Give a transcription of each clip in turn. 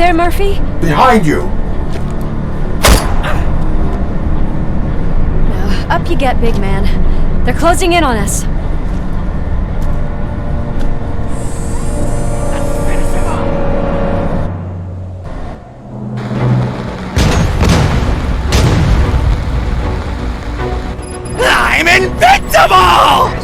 there, Murphy? Behind you! No, up you get, big man. They're closing in on us. I'm invincible!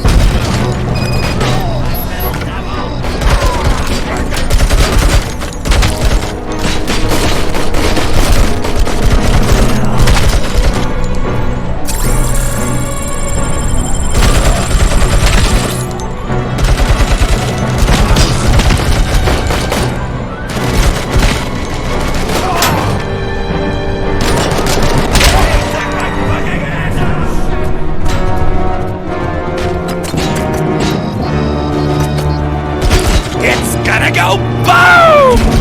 Go boom!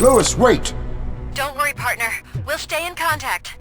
Lewis, wait! Don't worry, partner. We'll stay in contact.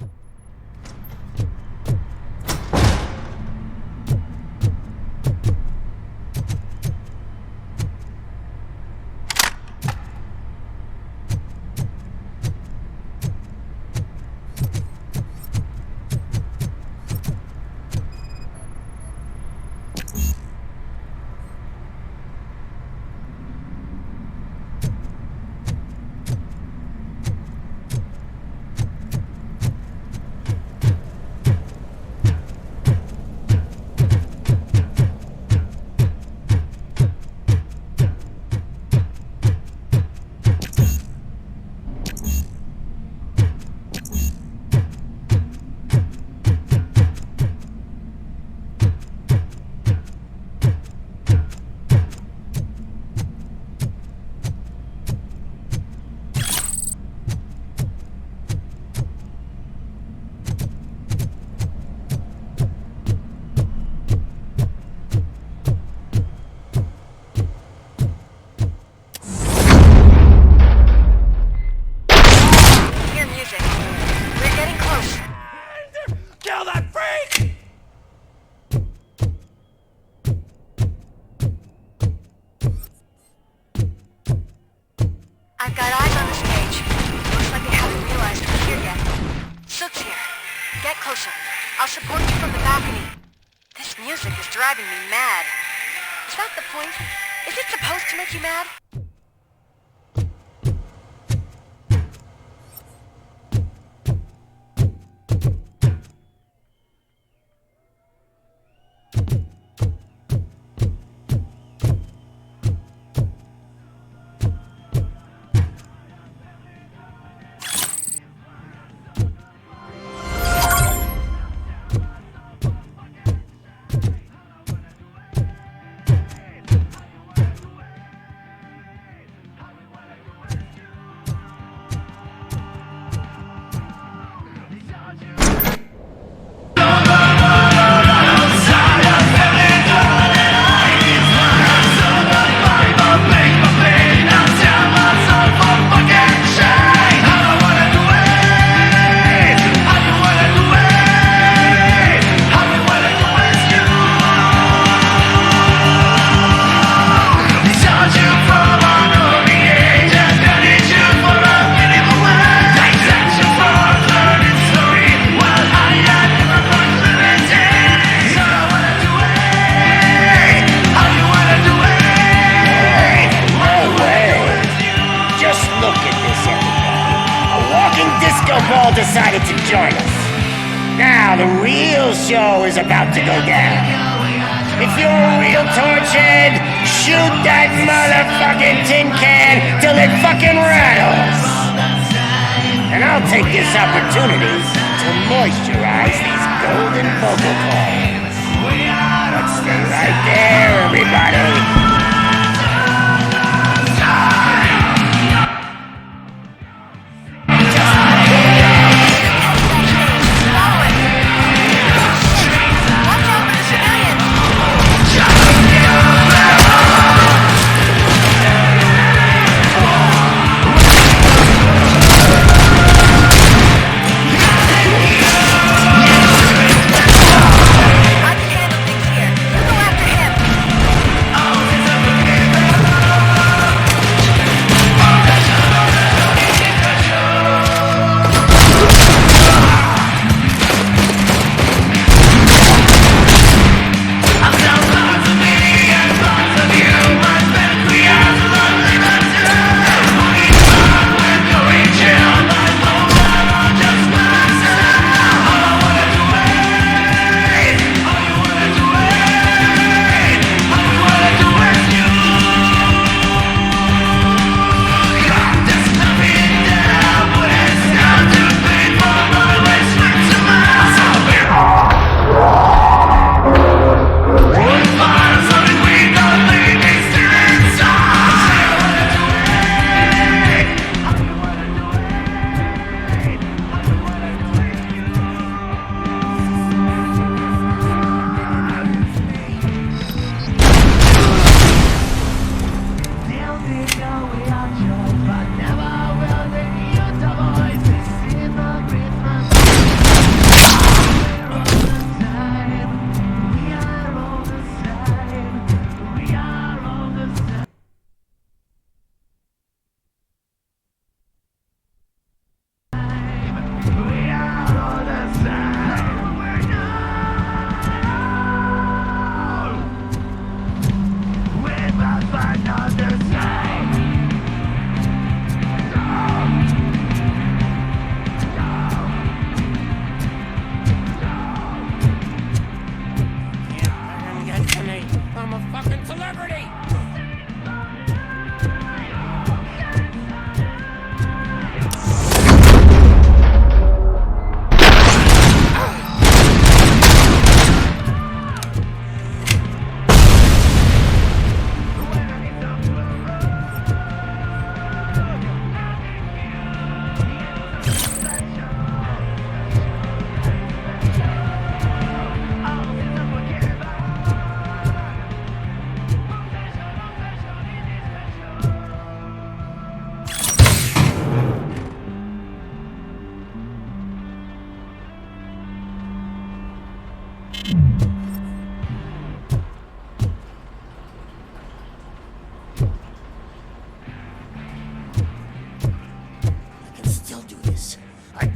I've got eyes on the stage. Looks like they haven't realized we're here yet. Sook's here. Get closer. I'll support you from the balcony. This music is driving me mad. Is that the point? Is it supposed to make you mad? show is about to go down. If you're a real torchhead, shoot that motherfucking tin can till it fucking rattles. And I'll take this opportunity to moisturize these golden vocal cords. But stay right there, everybody.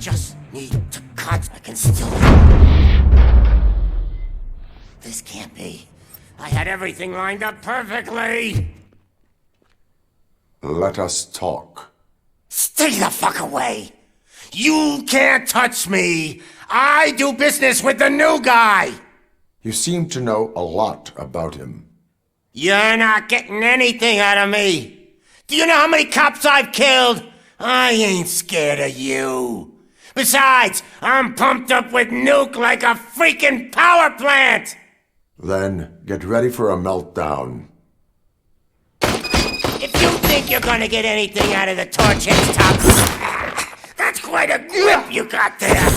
just need to cut. I can still... This can't be. I had everything lined up perfectly. Let us talk. Stay the fuck away. You can't touch me. I do business with the new guy. You seem to know a lot about him. You're not getting anything out of me. Do you know how many cops I've killed? I ain't scared of you. Besides, I'm pumped up with nuke like a freaking power plant. Then get ready for a meltdown. If you think you're gonna get anything out of the Torchhead's top, that's quite a grip you got there.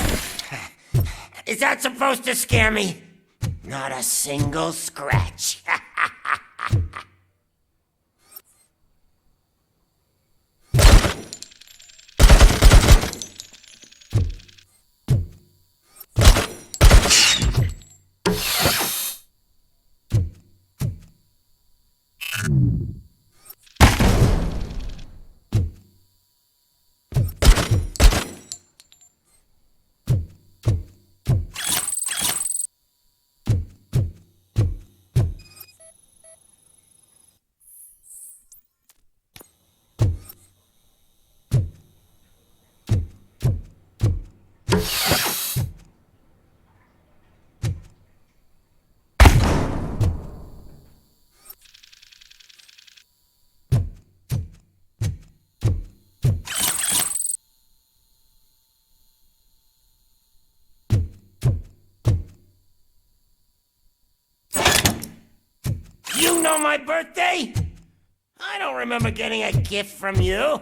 Is that supposed to scare me? Not a single scratch. You know my birthday? I don't remember getting a gift from you.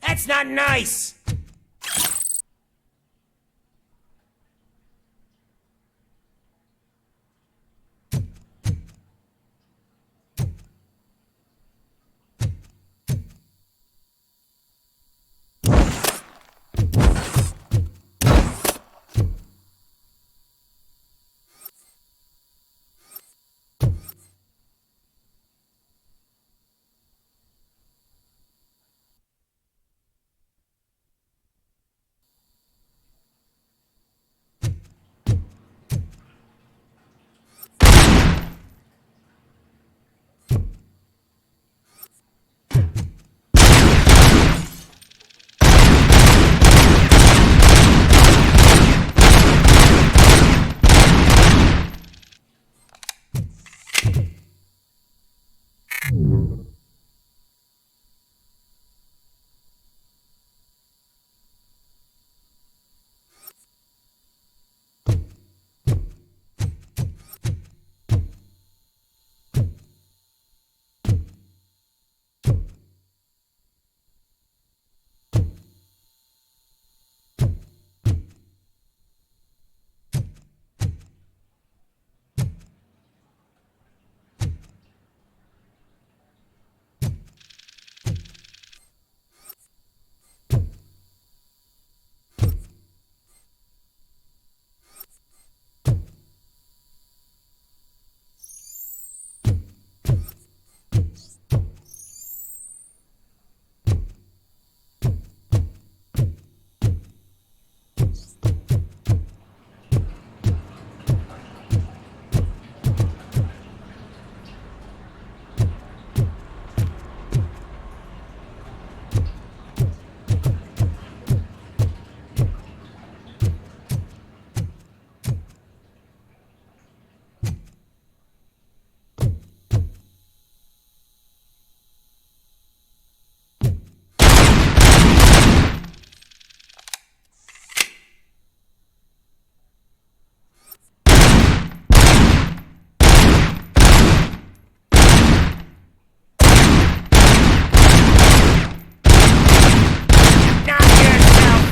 That's not nice.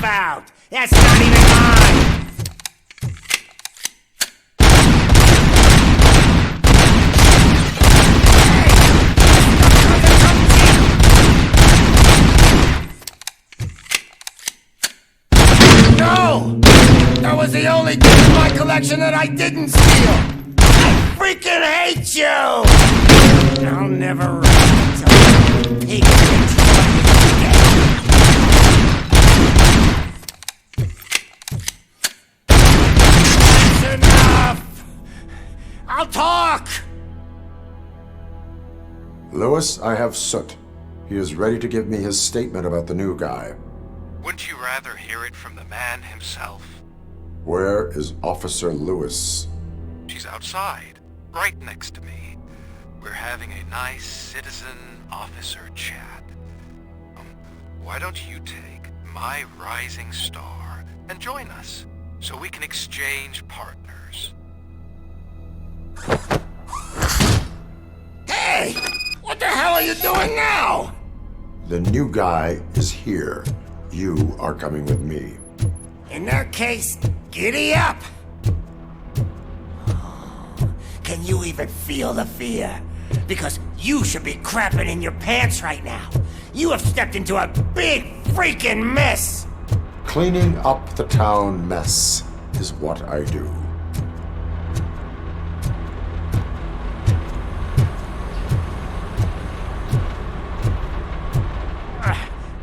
Out. That's not even mine! No! That was the only thing in my collection that I didn't steal! I freaking hate you! I'll never rest until he gets enough! I'll talk! Lewis, I have Soot. He is ready to give me his statement about the new guy. Wouldn't you rather hear it from the man himself? Where is Officer Lewis? She's outside, right next to me. We're having a nice citizen-officer chat. Why don't you take my rising star and join us, so we can exchange partners? Hey! What the hell are you doing now? The new guy is here. You are coming with me. In that case, giddy up! Can you even feel the fear? Because you should be crapping in your pants right now. You have stepped into a big freaking mess! Cleaning up the town mess is what I do.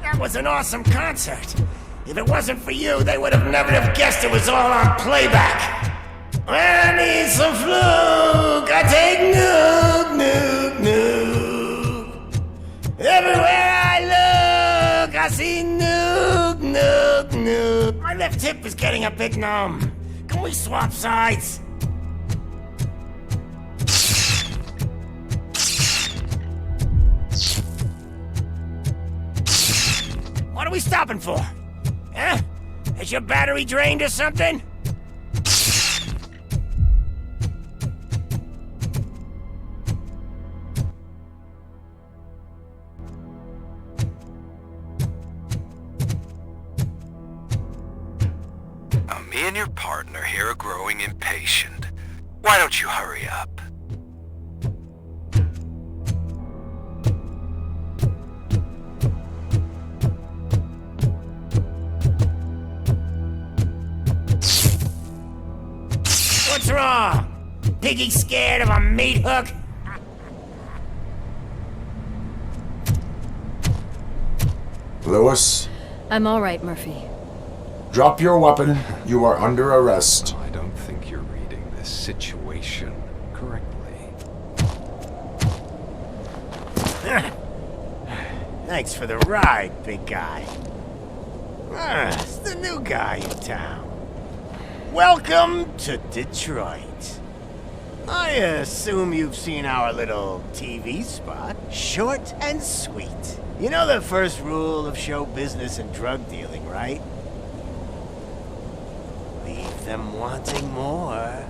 That was an awesome concert. If it wasn't for you, they would have never have guessed it was all on playback. I need some fluke. I take nuke, nuke, nuke. Everywhere I look, I see nuke, nuke, nuke. My left hip is getting a bit numb. Can we swap sides? What are we stopping for? Huh? Is your battery drained or something? your partner here are growing impatient. Why don't you hurry up? What's wrong? Piggy scared of a meat hook? Lewis, I'm all right, Murphy. drop your weapon. You are under arrest. I don't think you're reading this situation correctly. Thanks for the ride, big guy. It's the new guy in town. Welcome to Detroit. I assume you've seen our little TV spot. Short and sweet. You know the first rule of show business and drug dealing, right? Leave them wanting more.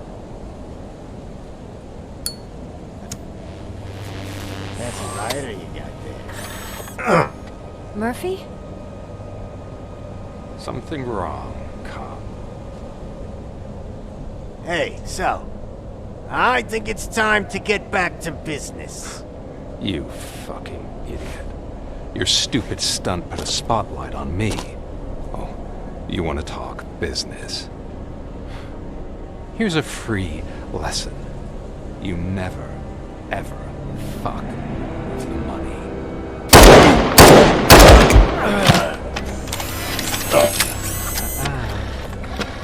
That's a lighter you got there. Murphy? Something wrong, cop. Hey, so, I think it's time to get back to business. You fucking idiot. Your stupid stunt put a spotlight on me. Oh, you want to talk business? Here's a free lesson. You never, ever fuck with the money.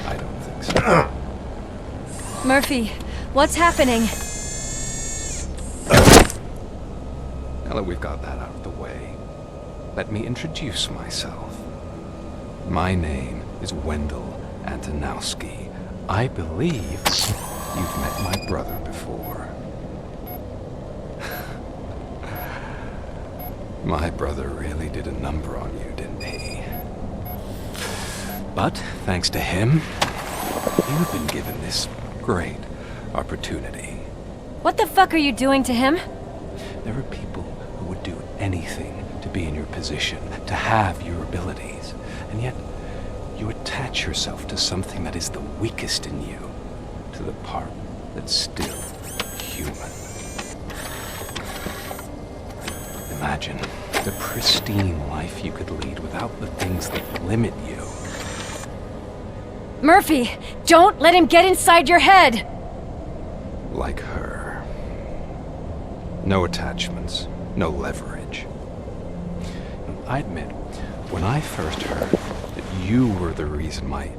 I don't think so. Murphy, what's happening? Now that we've got that out of the way, let me introduce myself. My name is Wendell Antonowski. I believe you've met my brother before. My brother really did a number on you, didn't he? But thanks to him, you've been given this great opportunity. What the fuck are you doing to him? There are people who would do anything to be in your position, to have your abilities, and yet you attach yourself to something that is the weakest in you, to the part that's still human. Imagine the pristine life you could lead without the things that limit you. Murphy, don't let him get inside your head! Like her. No attachments, no leverage. I admit, when I first heard that you were the reason my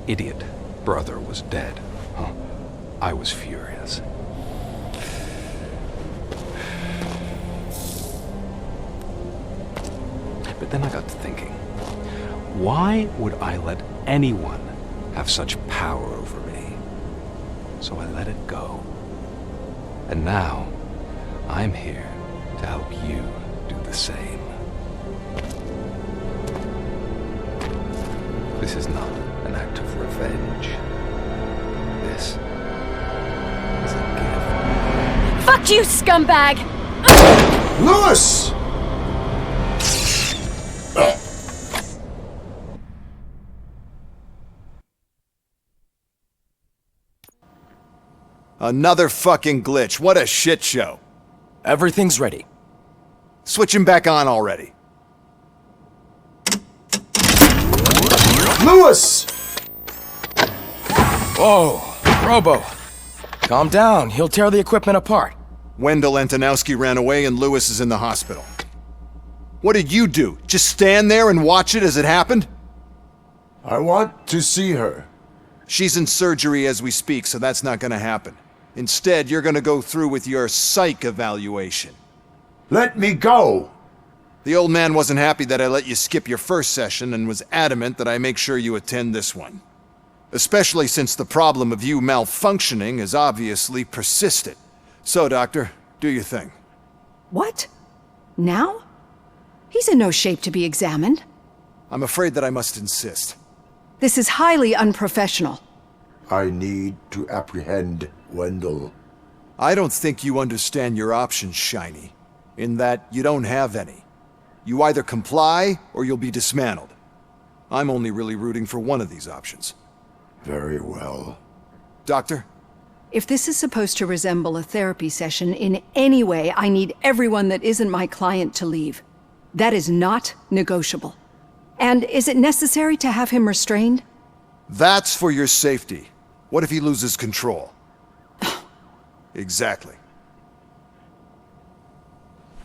idiot brother was dead, I was furious. But then I got to thinking, why would I let anyone have such power over me? So I let it go. And now, I'm here to help you do the same. This is not an act of revenge. This is a gift. Fuck you, scumbag! Lewis! Another fucking glitch. What a shit show. Everything's ready. Switch him back on already. Lewis! Whoa, Robo. Calm down. He'll tear the equipment apart. Wendell Antonowski ran away and Lewis is in the hospital. What did you do? Just stand there and watch it as it happened? I want to see her. She's in surgery as we speak, so that's not gonna happen. Instead, you're gonna go through with your psych evaluation. Let me go! The old man wasn't happy that I let you skip your first session and was adamant that I make sure you attend this one. Especially since the problem of you malfunctioning is obviously persistent. So, Doctor, do your thing. What? Now? He's in no shape to be examined. I'm afraid that I must insist. This is highly unprofessional. I need to apprehend Wendell. I don't think you understand your options, Shiny, in that you don't have any. You either comply or you'll be dismantled. I'm only really rooting for one of these options. Very well. Doctor? If this is supposed to resemble a therapy session in any way, I need everyone that isn't my client to leave. That is not negotiable. And is it necessary to have him restrained? That's for your safety. What if he loses control? Exactly.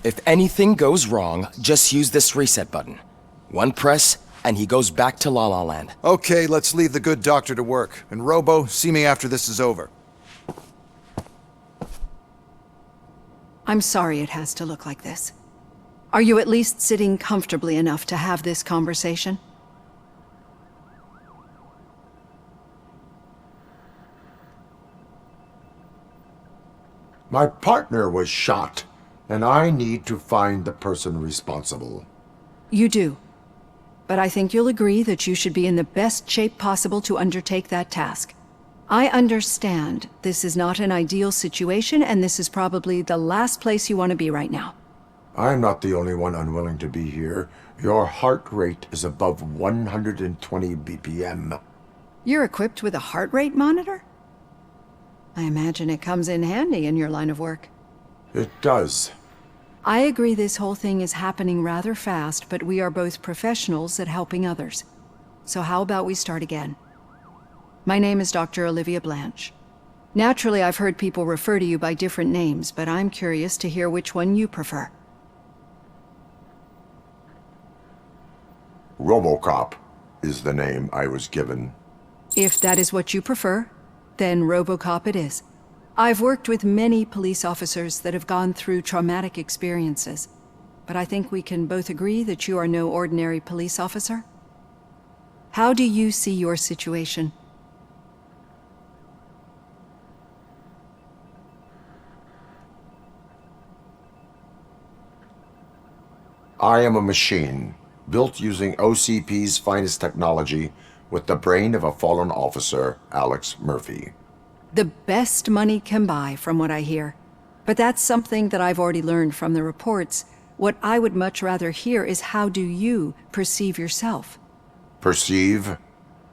If anything goes wrong, just use this reset button. One press, and he goes back to La La Land. Okay, let's leave the good doctor to work. And Robo, see me after this is over. I'm sorry it has to look like this. Are you at least sitting comfortably enough to have this conversation? My partner was shot, and I need to find the person responsible. You do. But I think you'll agree that you should be in the best shape possible to undertake that task. I understand this is not an ideal situation, and this is probably the last place you want to be right now. I'm not the only one unwilling to be here. Your heart rate is above 120 BPM. You're equipped with a heart rate monitor? I imagine it comes in handy in your line of work. It does. I agree this whole thing is happening rather fast, but we are both professionals at helping others. So how about we start again? My name is Dr. Olivia Blanche. Naturally, I've heard people refer to you by different names, but I'm curious to hear which one you prefer. RoboCop is the name I was given. If that is what you prefer, then RoboCop it is. I've worked with many police officers that have gone through traumatic experiences, but I think we can both agree that you are no ordinary police officer. How do you see your situation? I am a machine, built using OCP's finest technology with the brain of a fallen officer, Alex Murphy. The best money can buy, from what I hear. But that's something that I've already learned from the reports. What I would much rather hear is how do you perceive yourself? Perceive?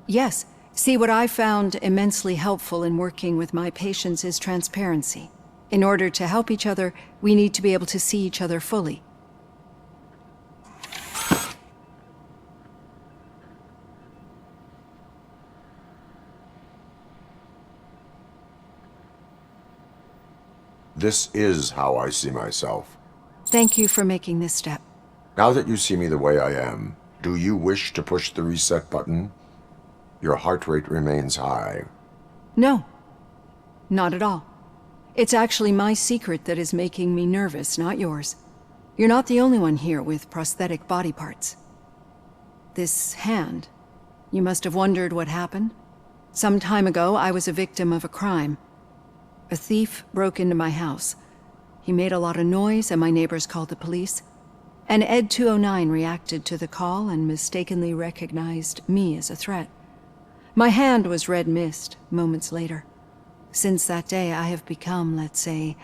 Yes. See, what I found immensely helpful in working with my patients is transparency. In order to help each other, we need to be able to see each other fully. This is how I see myself. Thank you for making this step. Now that you see me the way I am, do you wish to push the reset button? Your heart rate remains high. No, not at all. It's actually my secret that is making me nervous, not yours. You're not the only one here with prosthetic body parts. This hand, you must have wondered what happened. Some time ago, I was a victim of a crime. A thief broke into my house. He made a lot of noise and my neighbors called the police. And Ed 209 reacted to the call and mistakenly recognized me as a threat. My hand was red mist moments later. Since that day, I have become, let's say,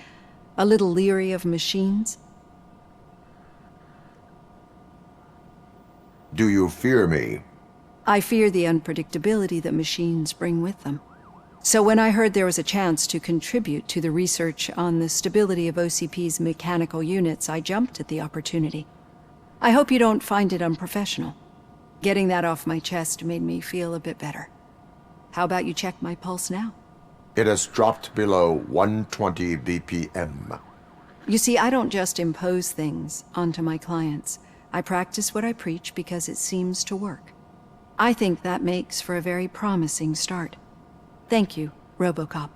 a little leery of machines. Do you fear me? I fear the unpredictability that machines bring with them. So when I heard there was a chance to contribute to the research on the stability of OCP's mechanical units, I jumped at the opportunity. I hope you don't find it unprofessional. Getting that off my chest made me feel a bit better. How about you check my pulse now? It has dropped below 120 BPM. You see, I don't just impose things onto my clients. I practice what I preach because it seems to work. I think that makes for a very promising start. Thank you, RoboCop.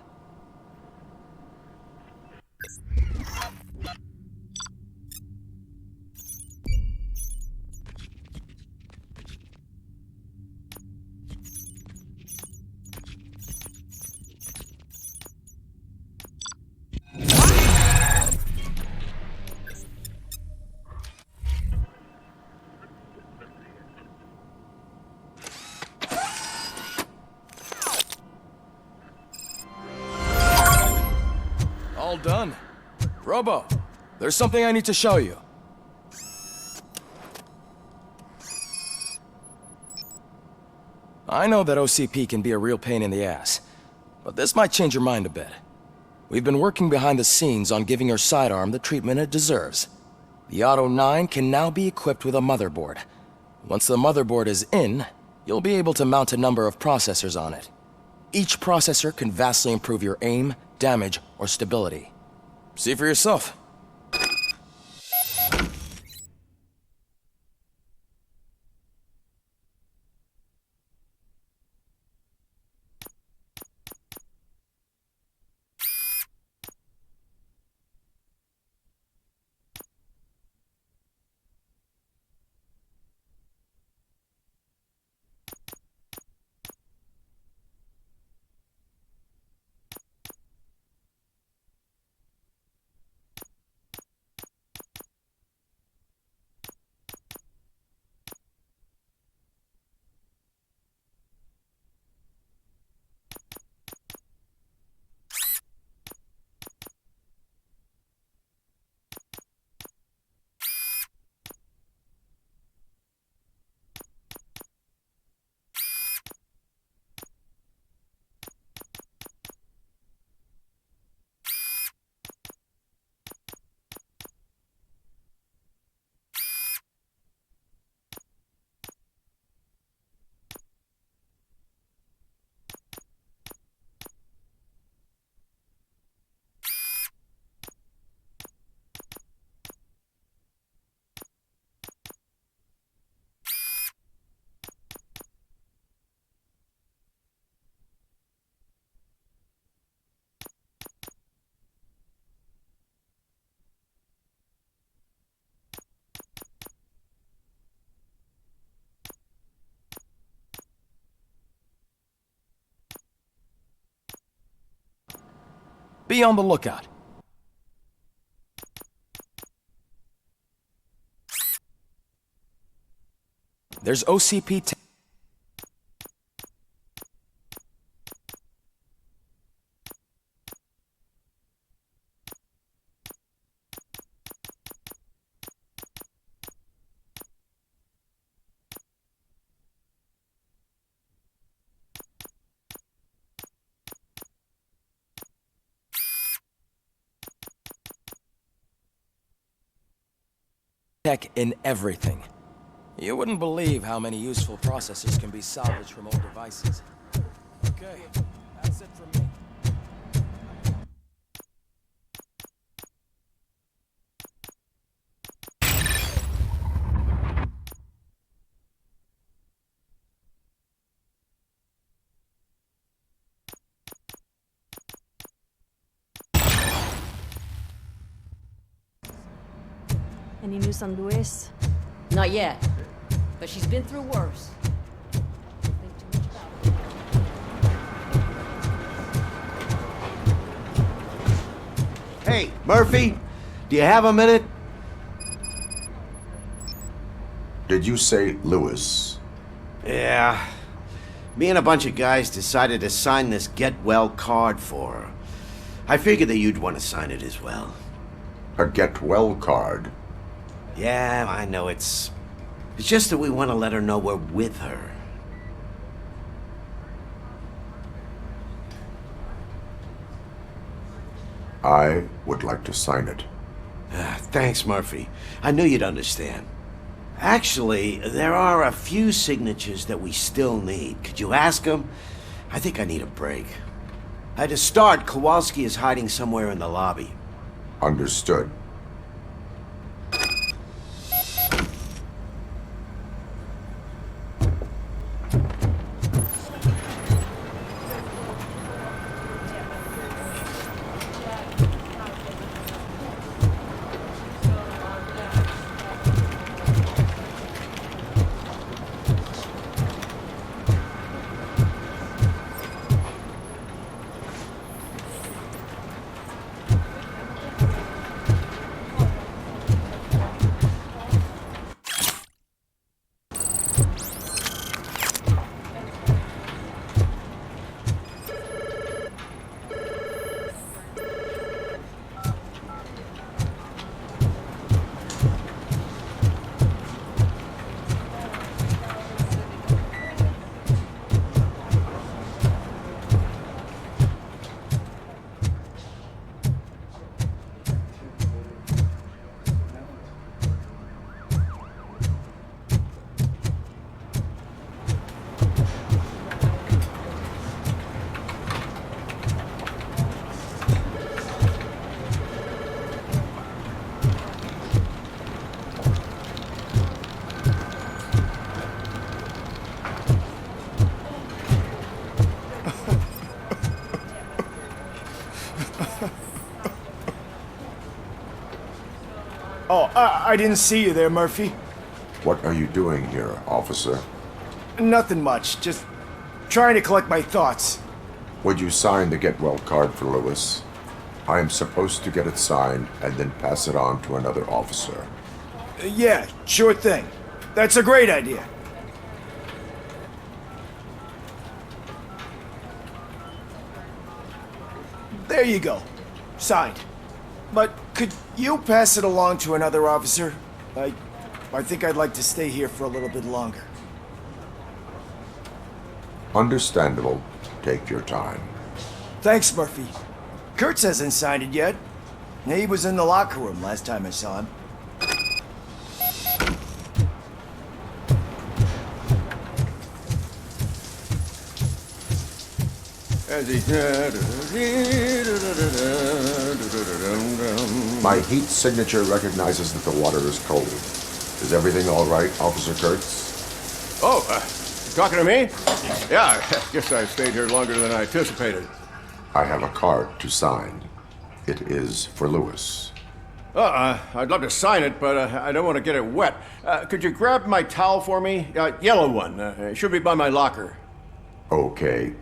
All done. Robo, there's something I need to show you. I know that OCP can be a real pain in the ass, but this might change your mind a bit. We've been working behind the scenes on giving your sidearm the treatment it deserves. The Auto 9 can now be equipped with a motherboard. Once the motherboard is in, you'll be able to mount a number of processors on it. Each processor can vastly improve your aim, damage, or stability. See for yourself. Be on the lookout. There's OCP tech in everything. You wouldn't believe how many useful processors can be salvaged from old devices. Okay, that's it from me. Any news on Luis? Not yet, but she's been through worse. Don't think too much about it. Hey, Murphy, do you have a minute? Did you say Lewis? Yeah. Me and a bunch of guys decided to sign this get well card for her. I figured that you'd want to sign it as well. A get well card? Yeah, I know it's just that we want to let her know we're with her. I would like to sign it. Thanks, Murphy. I knew you'd understand. Actually, there are a few signatures that we still need. Could you ask them? I think I need a break. To start, Kowalski is hiding somewhere in the lobby. Understood. Oh, I didn't see you there, Murphy. What are you doing here, officer? Nothing much, just trying to collect my thoughts. Would you sign the get well card for Lewis? I am supposed to get it signed and then pass it on to another officer. Yeah, sure thing. That's a great idea. There you go. Signed. But could you pass it along to another officer? I think I'd like to stay here for a little bit longer. Understandable. Take your time. Thanks, Murphy. Kurtz hasn't signed it yet. He was in the locker room last time I saw him. My heat signature recognizes that the water is cold. Is everything all right, Officer Kurtz? Oh, talking to me? Yeah, I guess I stayed here longer than I anticipated. I have a card to sign. It is for Lewis. I'd love to sign it, but I don't want to get it wet. Could you grab my towel for me? Yellow one. It should be by my locker. Okay.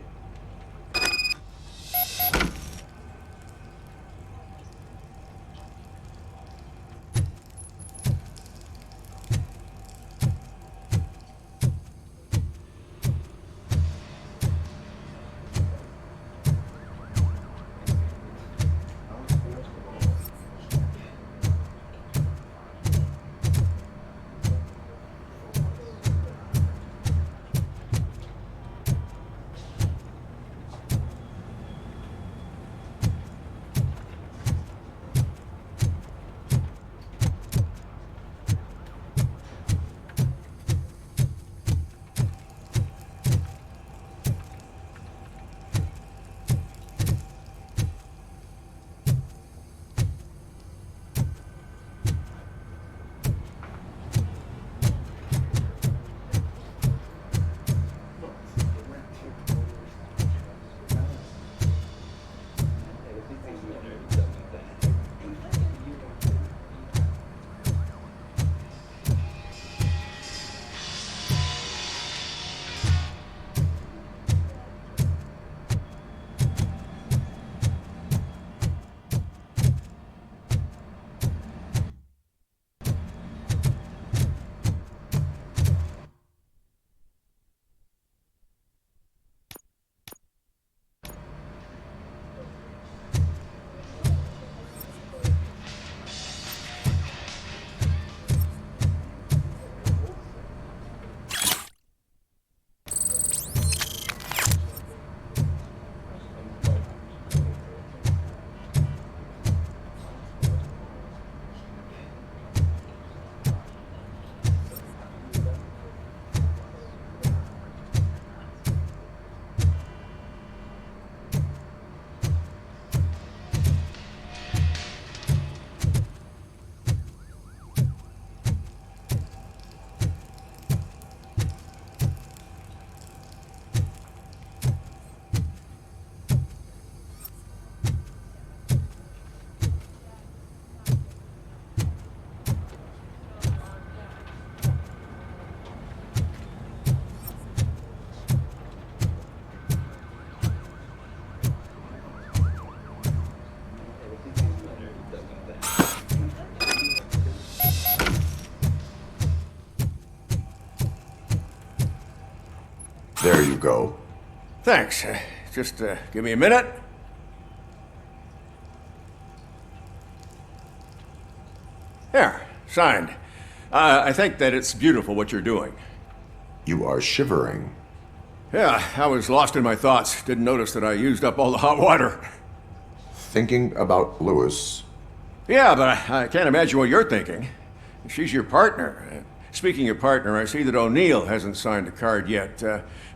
There you go. Thanks. Just give me a minute. There, signed. I think that it's beautiful what you're doing. You are shivering. Yeah, I was lost in my thoughts. Didn't notice that I used up all the hot water. Thinking about Lewis. Yeah, but I can't imagine what you're thinking. She's your partner. Speaking of partner, I see that O'Neill hasn't signed the card yet.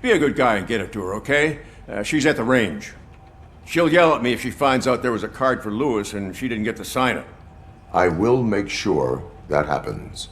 Be a good guy and get it to her, okay? She's at the range. She'll yell at me if she finds out there was a card for Lewis and she didn't get to sign it. I will make sure that happens.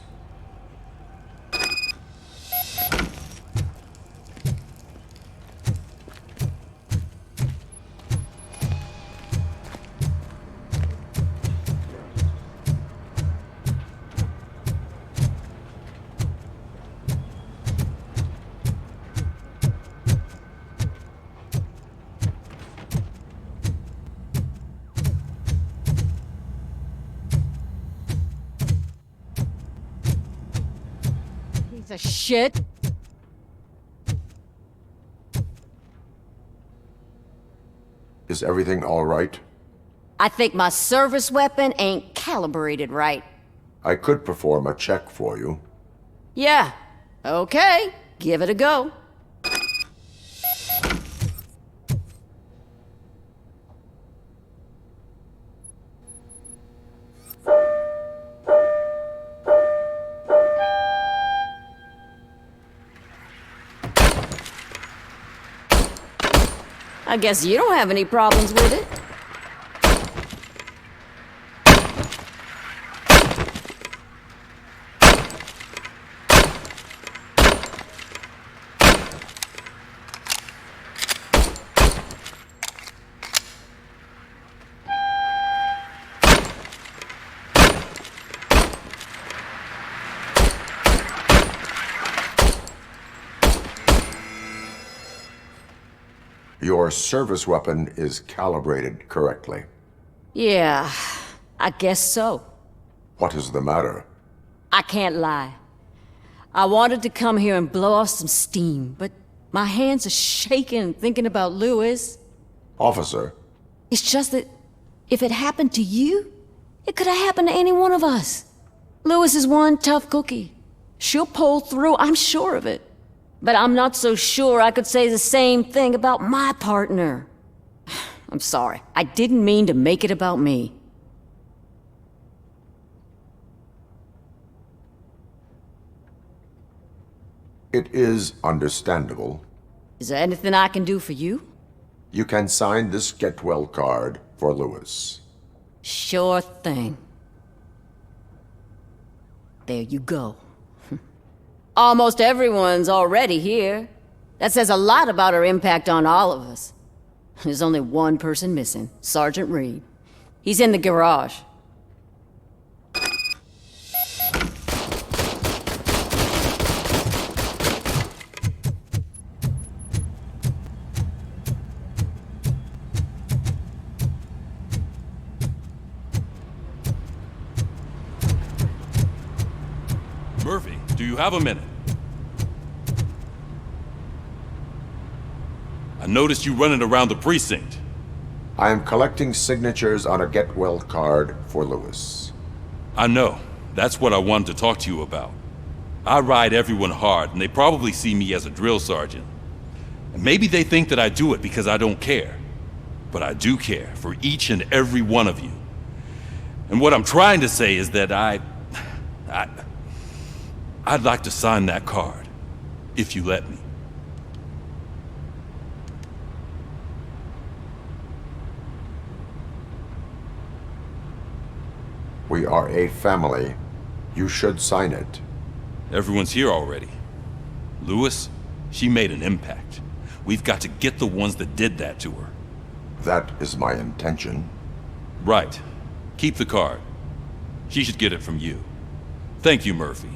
Piece of shit. Is everything all right? I think my service weapon ain't calibrated right. I could perform a check for you. Yeah. Okay. Give it a go. I guess you don't have any problems with it. Your service weapon is calibrated correctly. Yeah, I guess so. What is the matter? I can't lie. I wanted to come here and blow off some steam, but my hands are shaking thinking about Lewis. Officer, It's just that if it happened to you, it could have happened to any one of us. Lewis is one tough cookie. She'll pull through, I'm sure of it. But I'm not so sure I could say the same thing about my partner. I'm sorry. I didn't mean to make it about me. it is understandable. Is there anything I can do for you? You can sign this get well card for Lewis. Sure thing. There you go. Almost everyone's already here. That says a lot about her impact on all of us. There's only one person missing, Sergeant Reed. He's in the garage. Murphy, do you have a minute? I noticed you running around the precinct. I am collecting signatures on a get well card for Lewis. I know. That's what I wanted to talk to you about. I ride everyone hard, and they probably see me as a drill sergeant. And maybe they think that I do it because I don't care. But I do care for each and every one of you. And what I'm trying to say is that I'd like to sign that card, if you let me. We are a family. You should sign it. Everyone's here already. Lewis, she made an impact. We've got to get the ones that did that to her. That is my intention. Right. Keep the card. She should get it from you. Thank you, Murphy.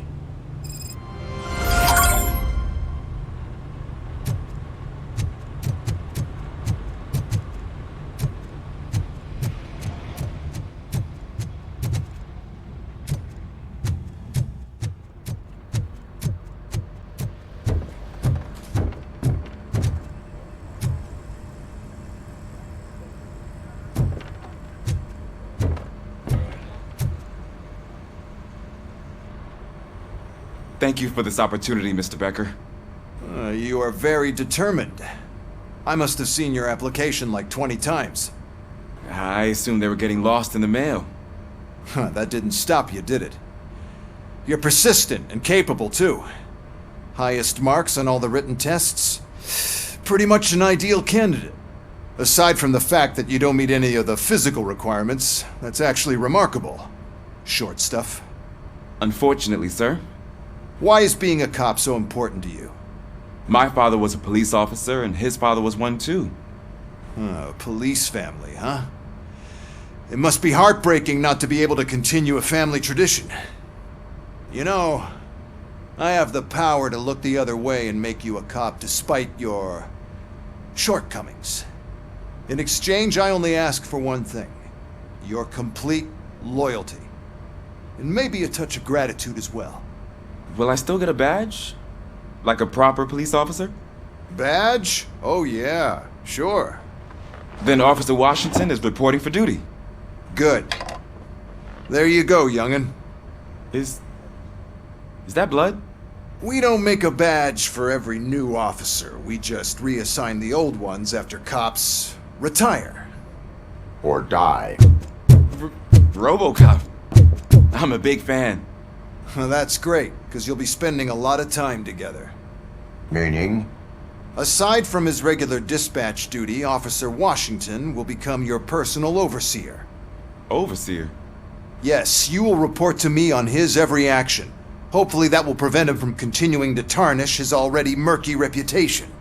Thank you for this opportunity, Mr. Becker. You are very determined. I must have seen your application like 20 times. I assumed they were getting lost in the mail. That didn't stop you, did it? You're persistent and capable, too. Highest marks on all the written tests. Pretty much an ideal candidate. Aside from the fact that you don't meet any of the physical requirements, that's actually remarkable. Short stuff. Unfortunately, sir. Why is being a cop so important to you? My father was a police officer, and his father was one too. Police family, huh? It must be heartbreaking not to be able to continue a family tradition. You know, I have the power to look the other way and make you a cop despite your shortcomings. In exchange, I only ask for one thing. Your complete loyalty. And maybe a touch of gratitude as well. Will I still get a badge? Like a proper police officer? Badge? Oh yeah, sure. Then Officer Washington is reporting for duty. Good. There you go, young'un. Is that blood? We don't make a badge for every new officer. We just reassign the old ones after cops retire. Or die. RoboCop. I'm a big fan. Well, that's great, because you'll be spending a lot of time together. Meaning? Aside from his regular dispatch duty, Officer Washington will become your personal overseer. Overseer? Yes, you will report to me on his every action. Hopefully that will prevent him from continuing to tarnish his already murky reputation.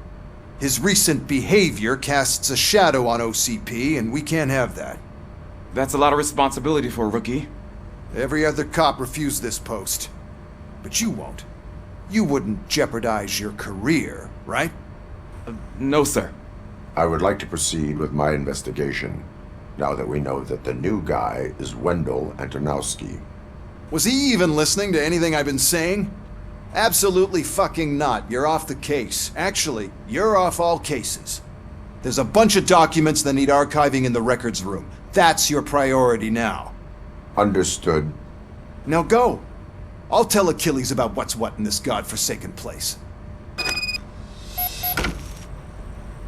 His recent behavior casts a shadow on OCP, and we can't have that. That's a lot of responsibility for a rookie. Every other cop refused this post. But you won't. You wouldn't jeopardize your career, right? No, sir. I would like to proceed with my investigation, now that we know that the new guy is Wendell Antonowski. Was he even listening to anything I've been saying? Absolutely fucking not. You're off the case. Actually, you're off all cases. There's a bunch of documents that need archiving in the records room. That's your priority now. Understood. Now go. I'll tell Achilles about what's what in this godforsaken place.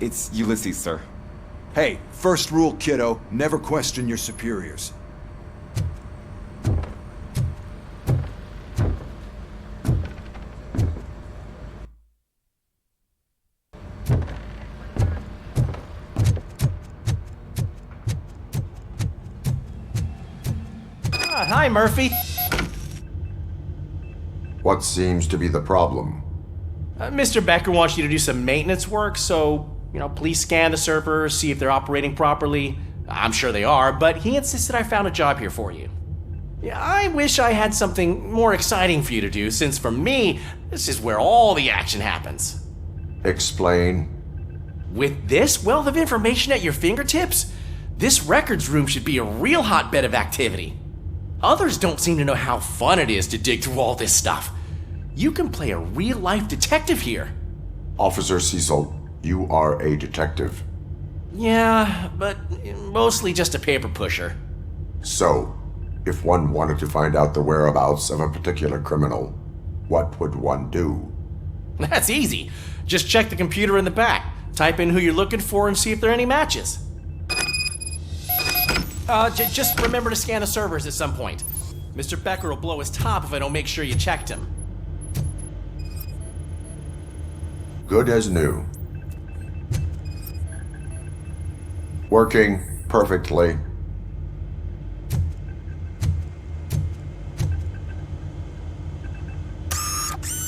It's Ulysses, sir. Hey, first rule, kiddo, never question your superiors. Hi, Murphy. What seems to be the problem? Mr. Becker wants you to do some maintenance work, so, please scan the servers, see if they're operating properly. I'm sure they are, but he insisted I found a job here for you. Yeah, I wish I had something more exciting for you to do, since for me, this is where all the action happens. Explain. With this wealth of information at your fingertips, this records room should be a real hotbed of activity. Others don't seem to know how fun it is to dig through all this stuff. You can play a real-life detective here. Officer Cecil, you are a detective. Yeah, but mostly just a paper pusher. So, if one wanted to find out the whereabouts of a particular criminal, what would one do? That's easy. Just check the computer in the back, type in who you're looking for, and see if there are any matches. Just remember to scan the servers at some point. Mr. Becker will blow his top if I don't make sure you checked him. Good as new. Working perfectly.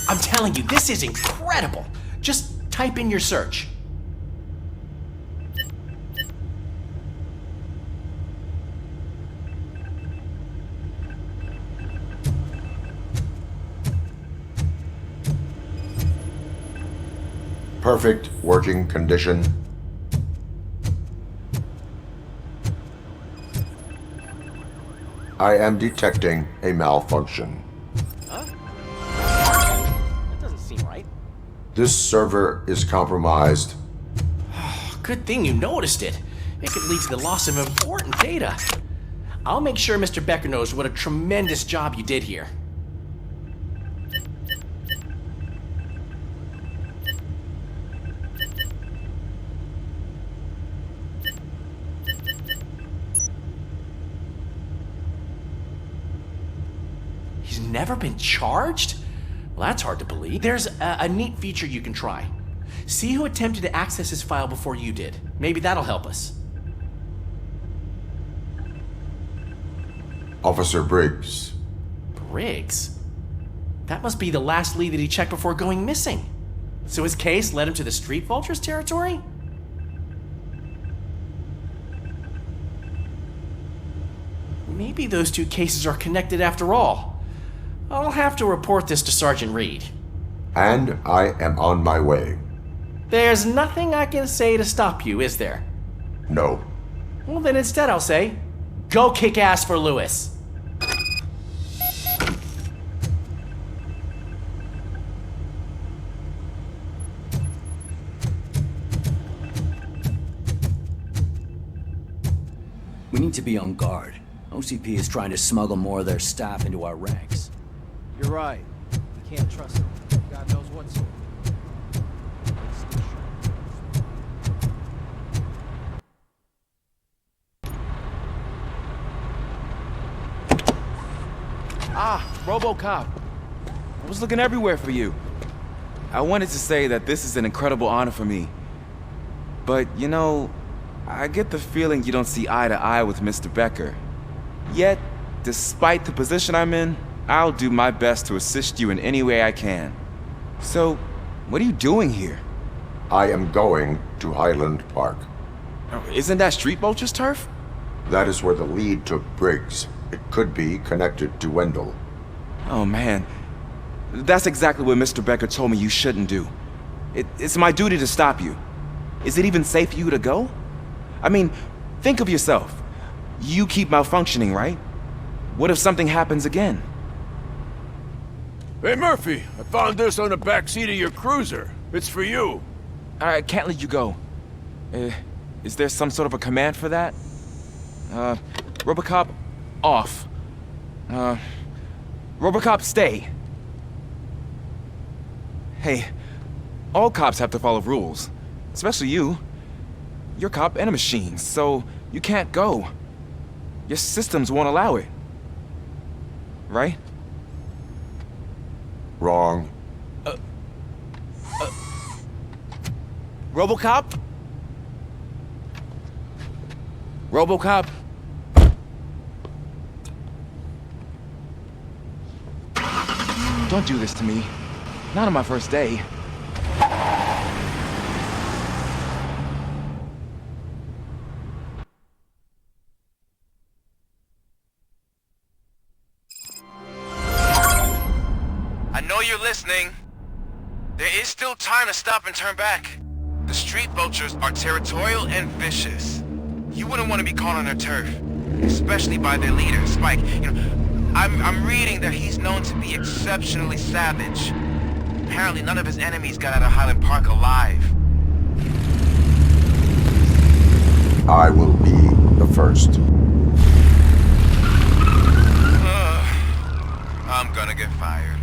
I'm telling you, this is incredible. Just type in your search. Perfect working condition. I am detecting a malfunction. Huh? That doesn't seem right. This server is compromised. Good thing you noticed it. It could lead to the loss of important data. I'll make sure Mr. Becker knows what a tremendous job you did here. He's never been charged? Well, that's hard to believe. There's a neat feature you can try. See who attempted to access his file before you did. Maybe that'll help us. Officer Briggs. Briggs? That must be the last lead that he checked before going missing. So his case led him to the Street Vultures territory? Maybe those two cases are connected after all. I'll have to report this to Sergeant Reed. And I am on my way. There's nothing I can say to stop you, is there? No. Well, then instead I'll say, go kick ass for Lewis. to be on guard. OCP is trying to smuggle more of their staff into our ranks. You're right. We can't trust them. God knows what's... Ah, RoboCop. I was looking everywhere for you. I wanted to say that this is an incredible honor for me. But, you know, I get the feeling you don't see eye to eye with Mr. Becker. Yet, despite the position I'm in, I'll do my best to assist you in any way I can. So, what are you doing here? I am going to Highland Park. Isn't that Street Vulture's turf? That is where the lead took Briggs. It could be connected to Wendell. Oh man, that's exactly what Mr. Becker told me you shouldn't do. It's my duty to stop you. Is it even safe for you to go? I mean, think of yourself. You keep malfunctioning, right? What if something happens again? Hey, Murphy, I found this on the back seat of your cruiser. It's for you. I can't let you go. Is there some sort of a command for that? RoboCop, off. RoboCop, stay. Hey, all cops have to follow rules. Especially you. You're a cop and a machine, so you can't go. Your systems won't allow it. Right? Wrong. RoboCop? RoboCop? Don't do this to me. Not on my first day. I know you're listening. There is still time to stop and turn back. The street vultures are territorial and vicious. You wouldn't want to be caught on their turf, especially by their leader, Spike. You know, I'm reading that he's known to be exceptionally savage. Apparently none of his enemies got out of Highland Park alive. I will be the first. I'm gonna get fired.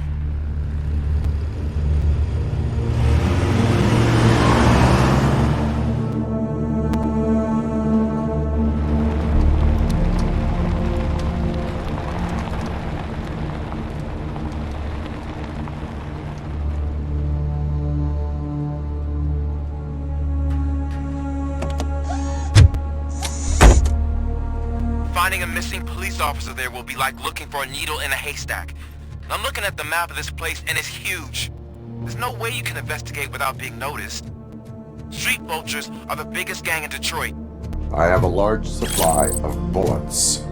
Finding a missing police officer there will be like looking for a needle in a haystack. I'm looking at the map of this place and it's huge. There's no way you can investigate without being noticed. Street vultures are the biggest gang in Detroit. I have a large supply of bullets.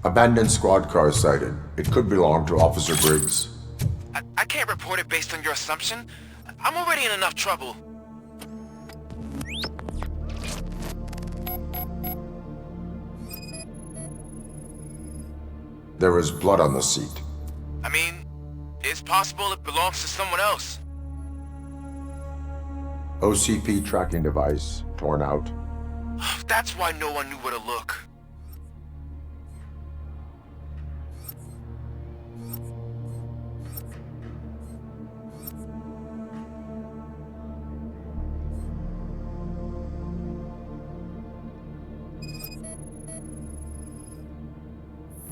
Abandoned squad car sighted. It could belong to Officer Briggs. I can't report it based on your assumption. I'm already in enough trouble. There is blood on the seat. I mean, it's possible it belongs to someone else. OCP tracking device torn out. That's why no one knew where to look.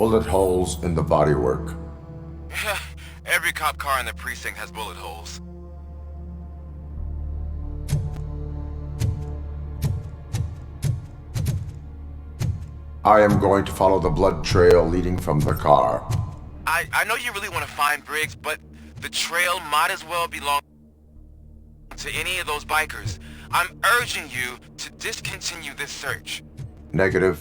Bullet holes in the bodywork. Every cop car in the precinct has bullet holes. I am going to follow the blood trail leading from the car. I know you really want to find Briggs, but the trail might as well belong to any of those bikers. I'm urging you to discontinue this search. Negative.